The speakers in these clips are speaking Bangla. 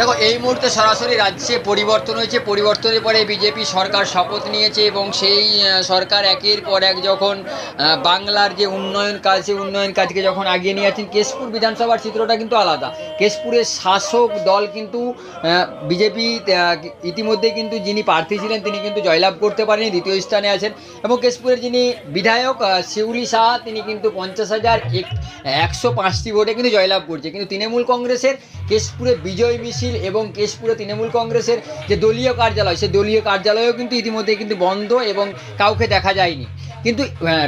দেখো এই মুহূর্তে সরাসরি রাজ্যে পরিবর্তন হয়েছে। পরিবর্তনের পরে বিজেপি সরকার শপথ নিয়েছে এবং সেই সরকার একের পর এক যখন বাংলার যে উন্নয়ন কাজ, সেই উন্নয়ন কাজকে যখন আগিয়ে নিয়ে যাচ্ছেন। কেশপুর বিধানসভার চিত্রটা কিন্তু আলাদা। কেশপুরের শাসক দল কিন্তু বিজেপি ইতিমধ্যে কিন্তু যিনি প্রার্থী ছিলেন তিনি কিন্তু জয়লাভ করতে পারেনি, দ্বিতীয় স্থানে আছেন। এবং কেশপুরের যিনি বিধায়ক শিউলি সাহা তিনি কিন্তু 50,105টি ভোটে কিন্তু জয়লাভ করছে। কিন্তু তৃণমূল কংগ্রেসের কেশপুরে বিজয় মিছিল এবং কেশপুরে তৃণমূল কংগ্রেসের যে দলীয় কার্যালয়, সেই দলীয় কার্যালয়ও কিন্তু ইতিমধ্যে কিন্তু বন্ধ এবং কাউকে দেখা যায়নি। কিন্তু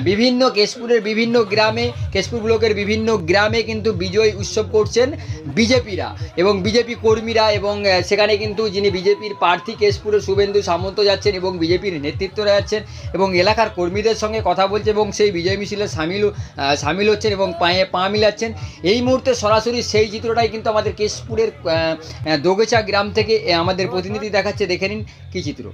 বিভিন্ন কেশপুরের বিভিন্ন গ্রামে, কেশপুর ব্লকের বিভিন্ন গ্রামে কিন্তু বিজয় উৎসব করছেন বিজেপিরা এবং বিজেপি কর্মীরা। এবং সেখানে কিন্তু যিনি বিজেপির প্রার্থী কেশপুরে শুভেন্দু সামন্ত যাচ্ছেন এবং বিজেপির নেতৃত্বরা যাচ্ছেন এবং এলাকার কর্মীদের সঙ্গে কথা বলছে এবং সেই বিজয় মিছিলে সামিল হচ্ছেন এবং পায়ে পা মিলাচ্ছেন। এই মুহূর্তে সরাসরি সেই চিত্রটাই কিন্তু আমাদের কেশপুরের দোগেচা গ্রাম থেকে আমাদের প্রতিনিধি দেখাচ্ছে। দেখে নিন কী চিত্র।